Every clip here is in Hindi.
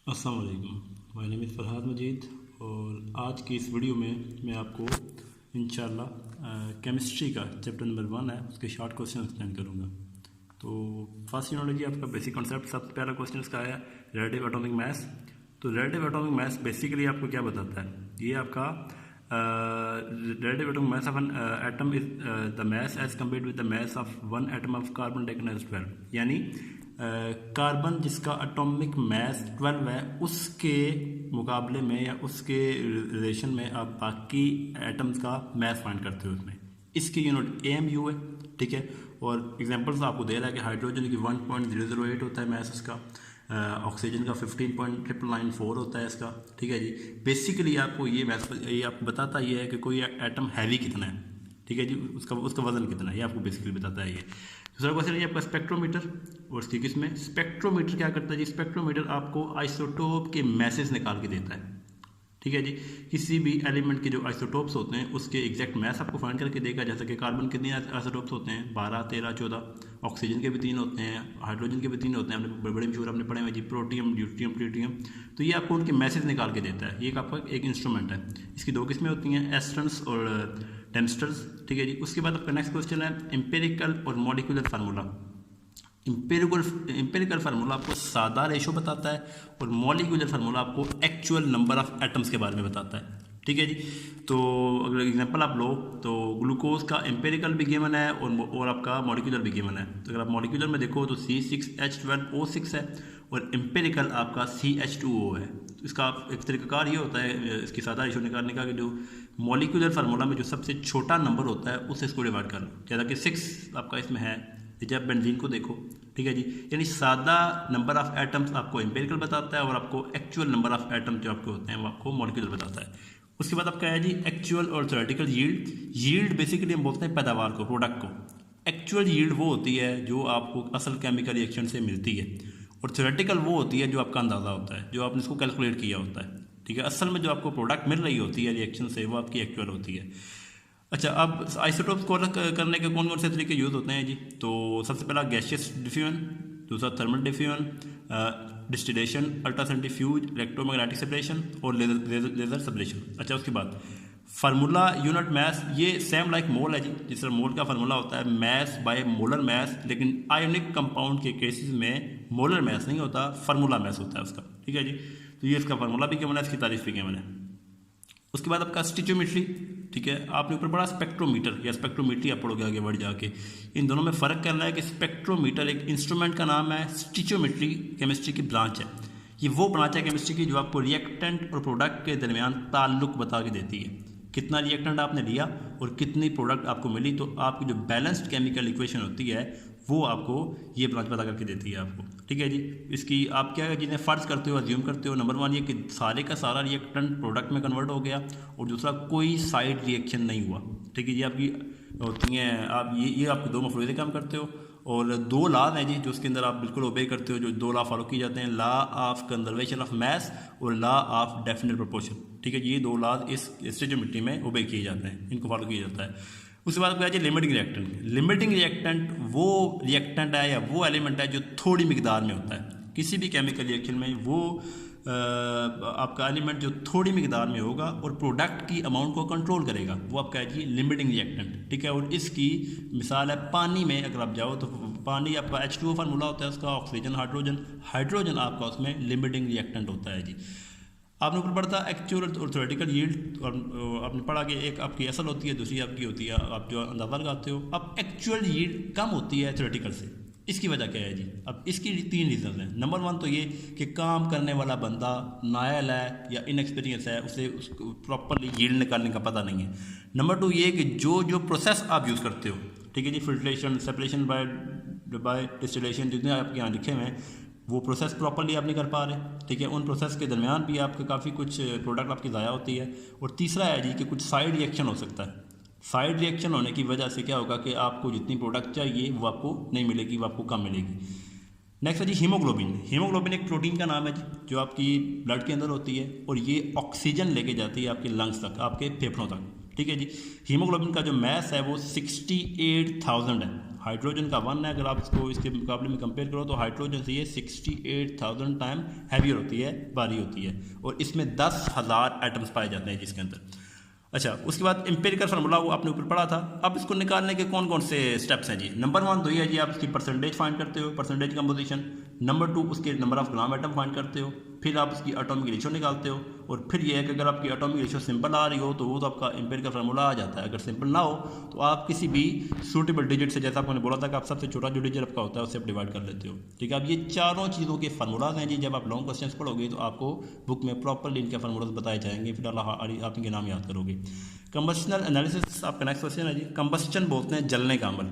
अस्सलाम वालेकुम। माय नेम इज़ फरहाद मजीद और आज की इस वीडियो में मैं आपको इंशाल्लाह केमिस्ट्री का चैप्टर नंबर 1 है उसके शॉर्ट क्वेश्चन एक्सप्लेन करूँगा। तो फर्स्ट यूनिट जी आपका बेसिक कॉन्सेप्ट। सबसे पहला क्वेश्चन इसका है रिलेटिव एटॉमिक मास। तो रिलेटिव एटॉमिक मास बेसिकली आपको क्या बताता है? ये आपका relative atomic mass of an atom is the mass as compared with the mass of one atom of carbon taken as 12, यानी कार्बन जिसका एटॉमिक मास 12 है उसके मुकाबले में या उसके रिलेशन में आप बाकी एटम्स का मास फाइंड करते हो। उसमें इसकी यूनिट AMU है, ठीक है। और एग्जांपल्स आपको दे रहा है कि हाइड्रोजन की 1.008 होता है मास उसका, ऑक्सीजन का 15.994 होता है इसका, ठीक है जी। बेसिकली आपको ये मैथ ये आपको बताता ये है कि कोई एटम हैवी कितना है, ठीक है जी, उसका वजन कितना है, ये आपको बेसिकली बताता है ये। दूसरा क्वेश्चन है आपका स्पेक्ट्रोमीटर, और उसकी किसमें स्पेक्ट्रोमीटर क्या करता है जी? स्पेक्ट्रोमीटर आपको आइसोटोप के मैसेज निकाल के देता है, ठीक है जी। किसी भी एलिमेंट के जो आइसोटोप्स होते हैं उसके एग्जैक्ट मैस आपको फाइंड करके देगा। जैसे कि कार्बन कितने आइसोटोप्स होते हैं? 12, 13, 14। ऑक्सीजन के भी 3 होते हैं, हाइड्रोजन के भी 3 होते हैं, हमने बड़े मशहूर आपने पढ़े हुए जी, प्रोटियम, ड्यूटियम, ट्रिटियम। तो ये आपको उनके मैसेज निकाल के देता है। ये आपका एक इंस्ट्रूमेंट है। इसकी 2 किस्में होती हैं, एस्ट्रन्स और टेम्स्टर्स, ठीक है जी। उसके बाद आपका नेक्स्ट क्वेश्चन है एम्पिरिकल और मॉलिक्यूलर फार्मूला। इंपेरिकल फार्मूला आपको सादा रेशो बताता है और मॉलिक्यूलर फार्मूला आपको एक्चुअल नंबर ऑफ एटम्स के बारे में बताता है, ठीक है जी। तो अगर एग्जांपल आप लो तो ग्लूकोज का एम्पेरिकल भी गिवन है और आपका मॉलिक्यूलर भी गिवन है। तो अगर आप मॉलिक्यूलर में देखो तो C6H12O6 है और एम्पेरिकल आपका CH2O है। तो इसका एक तरीकाकार ये होता है इसकी सादा रेशो निकालने का कि जो मॉलिक्यूलर फार्मूला में जो सबसे छोटा नंबर होता है उससे इसको डिवाइड कर लो। जैसा कि 6 आपका इसमें है, जब बेंजीन को देखो, ठीक है जी। यानी सादा नंबर ऑफ एटम्स आपको एम्पेरिकल बताता है और आपको एक्चुअल नंबर ऑफ एटम्स जो आपके होते हैं वो आपको मॉलिक्यूलर बताता है। उसके बाद आपका है जी एक्चुअल और थ्योरेटिकल यील्ड। यील्ड बेसिकली हम बोलते हैं पैदावार को, प्रोडक्ट को। एक्चुअल यील्ड वो होती है जो आपको असल केमिकल रिएक्शन से मिलती है, और थ्योरेटिकल वो होती है जो आपका अंदाज़ा होता है, जो आपने इसको कैलकुलेट किया होता है, ठीक है। असल में जो आपको प्रोडक्ट मिल रही होती है रिएक्शन से वो आपकी एक्चुअल होती है। अच्छा, अब आइसोटोप्स को अलग करने के कौन कौन से तरीके यूज़ होते हैं जी? तो सबसे पहला गैसियस डिफ्यूजन, दूसरा thermal diffusion, distillation, ultracentrifuge, electromagnetic separation और लेजर सेपरेशन। अच्छा, उसके बाद फार्मूला यूनिट मास, ये सेम लाइक मोल है जी। जिस तरह मोल का फार्मूला होता है मैस बाय मोलर मास, लेकिन आयोनिक कंपाउंड के केसेस में मोलर मास नहीं होता, फार्मूला मास होता है उसका, ठीक है जी। तो ये इसका फार्मूला भी गिवन है, इसकी तारीफ भी गिवन है। उसके बाद आपका स्टिचोमेट्री, ठीक है। आपने ऊपर पढ़ा स्पेक्ट्रोमीटर या स्पेक्ट्रोमेट्री, आप पढ़ोगे आगे बढ़ जाके। इन दोनों में फ़र्क करना है कि स्पेक्ट्रोमीटर एक इंस्ट्रूमेंट का नाम है, स्टिचोमेट्री केमिस्ट्री की ब्रांच है। ये वो ब्रांच है केमिस्ट्री की जो आपको रिएक्टेंट और प्रोडक्ट के दरमियान ताल्लुक बता के देती है। कितना रिएक्टेंट आपने लिया और कितनी प्रोडक्ट आपको मिली, तो आपकी जो बैलेंस्ड केमिकल इक्वेशन होती है वो आपको ये ब्रांच पता करके देती है आपको, ठीक है जी। इसकी आप क्या जिन्हें फ़र्ज करते हो, अज्यूम करते हो, नंबर 1 ये कि सारे का सारा रिएक्टेंट प्रोडक्ट में कन्वर्ट हो गया, और दूसरा कोई साइड रिएक्शन नहीं हुआ, ठीक है जी। आपकी होती हैं, आप ये आपके 2 मफरूज़े काम करते हो, और 2 लॉ हैं जी जो उसके अंदर आप बिल्कुल ओबे करते हो। जो 2 लॉ फॉलो किए जाते हैं, law of conservation of mass और लॉ ऑफ डेफिनेट प्रोपोर्शन, ठीक है जी। ये 2 लॉ इस स्टिचोमेट्री में ओबे किए जाते हैं, इनको फॉलो किया जाता है। उसके बाद क्या है लिमिटिंग रिएक्टेंट। लिमिटिंग रिएक्टेंट वो रिएक्टेंट है या वो एलिमेंट है जो थोड़ी मिकदार में होता है। किसी भी केमिकल रिएक्शन में वो आपका एलिमेंट जो थोड़ी मिकदार में होगा और प्रोडक्ट की अमाउंट को कंट्रोल करेगा, वो आपका है जी लिमिटिंग रिएक्टेंट, ठीक है। और इसकी मिसाल है पानी में। अगर आप जाओ तो पानी आपका H2O फार्मूला होता है उसका, ऑक्सीजन, हाइड्रोजन आपका उसमें लिमिटिंग रिएक्टेंट होता है जी। आपने ऊपर पढ़ता एक्चुअल और थ्योरेटिकल यील्ड, और आपने पढ़ा कि एक आपकी असल होती है, दूसरी आपकी होती है आप जो अंदाज़ा लगाते हो। अब एक्चुअल यील्ड कम होती है थ्योरेटिकल से, इसकी वजह क्या है जी? अब इसकी 3 रीज़न हैं। नंबर 1 तो ये कि काम करने वाला बंदा नायल है या इनएक्सपीरियंस है, उसे उसको प्रॉपरली यील्ड निकालने का पता नहीं है। नंबर 2 ये कि जो प्रोसेस आप यूज़ करते हो, ठीक है जी, फिल्ट्रेशन, सेपरेशन बाय डिस्टिलेशन, जितने आपके यहाँ लिखे हुए हैं वो प्रोसेस प्रॉपरली आप नहीं कर पा रहे, ठीक है। उन प्रोसेस के दरमियान भी आपके काफ़ी कुछ प्रोडक्ट आपकी ज़ाया होती है। और तीसरा है जी कि कुछ साइड रिएक्शन हो सकता है। साइड रिएक्शन होने की वजह से क्या होगा कि आपको जितनी प्रोडक्ट चाहिए वो आपको नहीं मिलेगी, वो आपको कम मिलेगी। नेक्स्ट है जी हीमोग्लोबिन। हीमोग्लोबिन एक प्रोटीन का नाम है जी जो आपकी ब्लड के अंदर होती है, और ये ऑक्सीजन लेके जाती है आपके लंग्स तक, आपके फेफड़ों तक, ठीक है जी। हीमोग्लोबिन का जो मास है वो 68,000 है, हाइड्रोजन का 1 है। अगर आप इसको इसके मुकाबले में कंपेयर करो तो हाइड्रोजन से ये 68,000 टाइम हैवियर होती है, भारी होती है, और इसमें 10,000 एटम्स पाए जाते हैं जिसके अंदर। अच्छा, उसके बाद एम्पिरिकल फार्मूला वो आपने ऊपर पढ़ा था। अब इसको निकालने के कौन कौन से स्टेप्स हैं जी। नंबर 1 तो ये है जी, आप इसकी परसेंटेज फाइंड करते हो, परसेंटेज कंपोजिशन। नंबर 2 उसके number of gram atom find करते हो। फिर आप उसकी एटॉमिक रेशियो निकालते हो। और फिर ये है कि अगर आपकी एटॉमिक रेशियो सिंपल आ रही हो तो वो तो आपका एम्पिरिकल फार्मूला आ जाता है। अगर सिंपल ना हो तो आप किसी भी सूटेबल डिजिट से, जैसा आपने बोला था कि आप सबसे छोटा जो डिजिट आपका होता है उससे आप डिवाइड कर लेते हो। ठीक है, अब ये चारों चीज़ों के फार्मूलाज हैं जी। जब आप लॉन्ग क्वेश्चन पढ़ोगे तो आपको बुक में प्रॉपरली इनके फार्मूलाज बताए जाएंगे, फिर आप इनके नाम याद करोगे। कंबस्शनल एनालिसिस आपका नेक्स्ट क्वेश्चन है जी। कंबस्शन बोलते हैं जलने का अमल।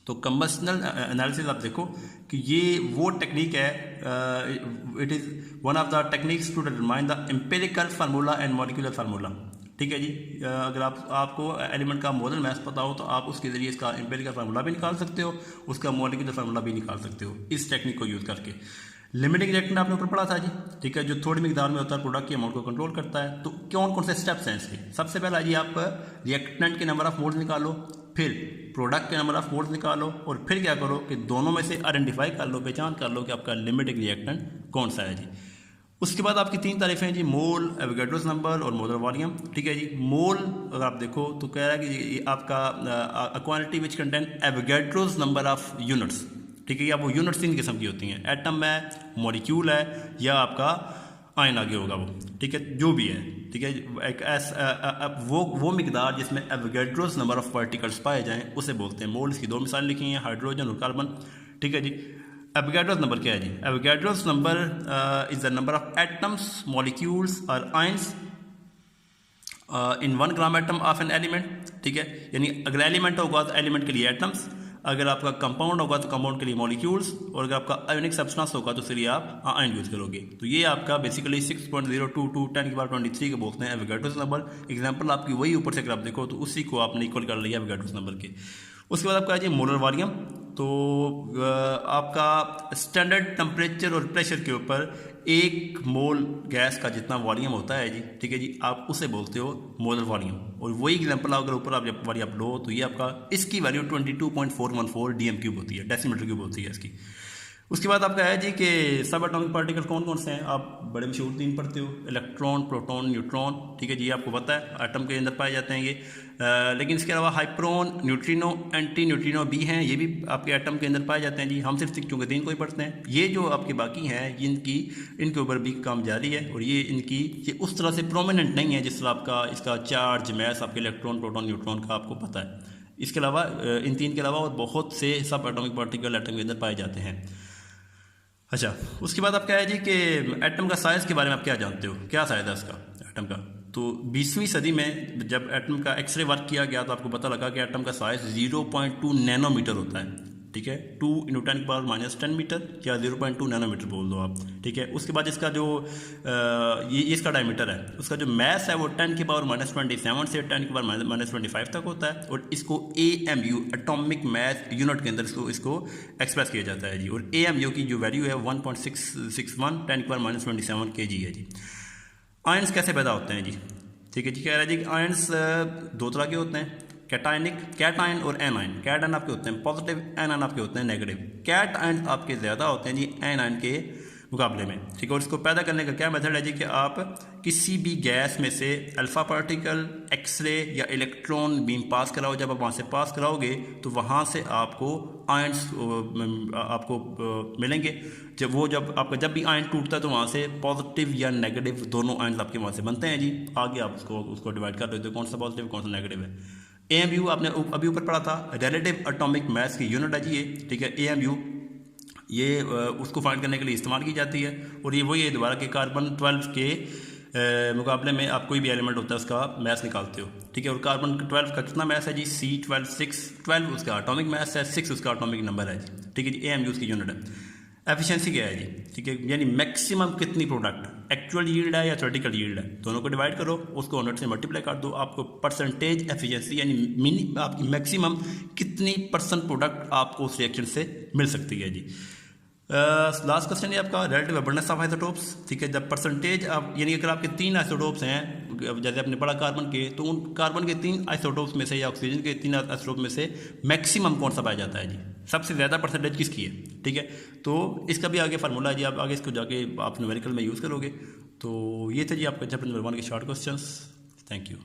तो कंबस्शनल एनालिसिस आप देखो कि ये वो टेक्निक है, it is one of the techniques to determine the empirical formula and molecular formula. ठीक है जी। अगर आपको एलिमेंट का मॉडल मैथ पता हो तो आप उसके ज़रिए इसका एम्पिरिकल फार्मूला भी निकाल सकते हो, उसका मॉलिक्यूलर फार्मूला भी निकाल सकते हो इस टेक्निक को यूज़ करके। लिमिटिंग रिएक्टेंट आपने ऊपर पढ़ा था जी। ठीक है, जो थोड़ी मिकदार में होता है, प्रोडक्ट के अमाउंट को कंट्रोल करता है। तो कौन कौन से स्टेप्स हैं इसके। सबसे पहला जी, आप रिएक्टेंट के नंबर ऑफ मोल्स निकालो, फिर प्रोडक्ट के नंबर ऑफ मोल्स निकालो, और फिर क्या करो कि दोनों में से आइडेंटिफाई कर लो, पहचान कर लो कि आपका लिमिटिंग रिएक्टेंट कौन सा है जी। उसके बाद आपकी 3 तारीफें हैं जी, मोल, एवोगाड्रोस नंबर और मोलर वॉल्यूम। ठीक है जी। मोल अगर आप देखो तो कह रहा है कि आपका quantity which contain Avogadro's number of units. ठीक है, या वो यूनिट्स 3 किस्म की होती हैं, एटम है, मॉलिक्यूल है, या आपका आयन आगे होगा वो। ठीक है, जो भी है। ठीक है, एक वो मिकदार जिसमें एवोगाड्रोस नंबर ऑफ पार्टिकल्स पाए जाएं उसे बोलते हैं मोल। इसकी 2 मिसाल लिखी हैं, हाइड्रोजन और कार्बन। ठीक है जी। एवोगाड्रोस नंबर क्या है जी। Avogadro's number is the number of atoms, molecules और ions in 1 gram atom of an element. ठीक है, यानी अगर एलिमेंट होगा तो एलिमेंट के लिए एटम्स, अगर आपका कंपाउंड होगा तो कंपाउंड के लिए मॉलिक्यूल्स, और अगर आपका आयोनिक सब्सटेंस होगा तो फिर आप आयन यूज करोगे। तो ये आपका बेसिकली 6.022 10⁻23 के बोलते हैं एवोगाड्रोस नंबर। एग्जांपल आपकी वही ऊपर से अगर आप देखो तो उसी को आपने इक्वल कर लिया एवोगाड्रोस नंबर के। उसके बाद आपका है जी मोलर वॉल्यूम। तो आपका स्टैंडर्ड टेम्परेचर और प्रेशर के ऊपर 1 मोल गैस का जितना वॉल्यूम होता है जी। ठीक है जी, आप उसे बोलते हो मोलर वॉल्यूम। और वही एग्जांपल अगर ऊपर आप जब वाली आप लो तो ये आपका इसकी वैल्यू 22.414 DM³ होती है, डेसीमीटर क्यूब होती है इसकी। उसके बाद आपका है जी कि सब एटॉमिक पार्टिकल कौन कौन से हैं। आप बड़े मशहूर 3 पढ़ते हो, इलेक्ट्रॉन, प्रोटॉन, न्यूट्रॉन। ठीक है जी, आपको पता है एटम के अंदर पाए जाते हैं ये। लेकिन इसके अलावा हाइप्रोन, न्यूट्रिनो, एंटी न्यूट्रिनो भी हैं, ये भी आपके एटम के अंदर पाए जाते हैं जी। हम सिर्फ चूँकि 3 को ही पढ़ते हैं। ये जो आपके बाकी हैं इनके ऊपर भी काम जारी है, और ये उस तरह से प्रोमिनेंट नहीं है जिस तरह आपका इसका चार्ज, मैस आपके इलेक्ट्रॉन, प्रोटॉन, न्यूट्रॉन का आपको पता है। इसके अलावा इन 3 के अलावा और बहुत से सब एटॉमिक पार्टिकल एटम के अंदर पाए जाते हैं। अच्छा, उसके बाद आप क्या है जी कि एटम का साइज़ के बारे में आप क्या जानते हो, क्या साइज़ है इसका एटम का। तो 20वीं सदी में जब एटम का एक्सरे वर्क किया गया तो आपको पता लगा कि एटम का साइज़ 0.2 नैनोमीटर होता है। ठीक है, 2 × 10⁻10 मीटर या 0.2 नैनोमीटर बोल दो आप। ठीक है, उसके बाद इसका जो ये इसका डायमीटर है, उसका जो मैस है वो 10⁻27 से 10⁻25 तक होता है, और इसको AMU एटॉमिक मैस यूनिट के अंदर इसको एक्सप्रेस किया जाता है जी। और AMU की जो वैल्यू है 1.661 10⁻27 kg है जी। आयंस कैसे पैदा होते हैं जी। ठीक है जी, कह रहा है जी आयंस 2 तरह के होते हैं, कैट आयन और एन आयन। कैट आयन आपके होते हैं पॉजिटिव, एन आयन आपके होते हैं नेगेटिव। कैट आयन आपके ज़्यादा होते हैं जी एन आयन के मुकाबले में। ठीक है, और इसको पैदा करने का क्या मेथड है जी कि आप किसी भी गैस में से अल्फा पार्टिकल, एक्सरे या इलेक्ट्रॉन बीम पास कराओ। जब आप वहाँ से पास कराओगे तो वहाँ से आपको आयंस आपको मिलेंगे। जब भी आयन टूटता है तो वहाँ से पॉजिटिव या नेगेटिव दोनों आयंस आपके वहाँ से बनते हैं जी। आगे आप उसको डिवाइड कर देते हो कौन सा पॉजिटिव कौन सा नेगेटिव है। AMU आपने अभी ऊपर पढ़ा था, रिलेटिव एटॉमिक मास की यूनिट है जी ये। ठीक है, AMU ये उसको फाइंड करने के लिए इस्तेमाल की जाती है, और ये वही है दोबारा कि कार्बन 12 के मुकाबले में आप कोई भी एलिमेंट होता है उसका मास निकालते हो। ठीक है, और कार्बन 12 का कितना मास है जी C12 6, 12 उसका एटॉमिक मास है, 6 उसका एटॉमिक नंबर है जी। ठीक है जी, AMU उसकी यूनिट है। एफिशिएंसी क्या है जी। ठीक है, यानी मैक्सिमम कितनी प्रोडक्ट एक्चुअल यील्ड है या थ्योरेटिकल यील्ड है, दोनों को डिवाइड करो, उसको 100 से मल्टीप्लाई कर दो, आपको परसेंटेज एफिशिएंसी यानी आपकी मैक्सिमम कितनी % प्रोडक्ट आपको उस रिएक्शन से मिल सकती है जी। लास्ट क्वेश्चन है आपका रिलेटिव अबंडेंस ऑफ आइसोटोप्स। ठीक है, जब परसेंटेज आप यानी अगर आपके 3 आइसोटोप्स हैं, जैसे आपने पढ़ा कार्बन के, तो उन कार्बन के 3 आइसोटोप्स में से या ऑक्सीजन के 3 आइसोटोप में से मैक्सिमम कौन सा पाया जाता है जी, सबसे ज़्यादा परसेंटेज किसकी है। ठीक है, तो इसका भी आगे फार्मूला है जी, आप आगे इसको जाके आप न्यूमेरिकल में यूज़ करोगे। तो ये थे जी आपका चैप्टर नंबर 1 के शॉर्ट क्वेश्चंस। Thank you.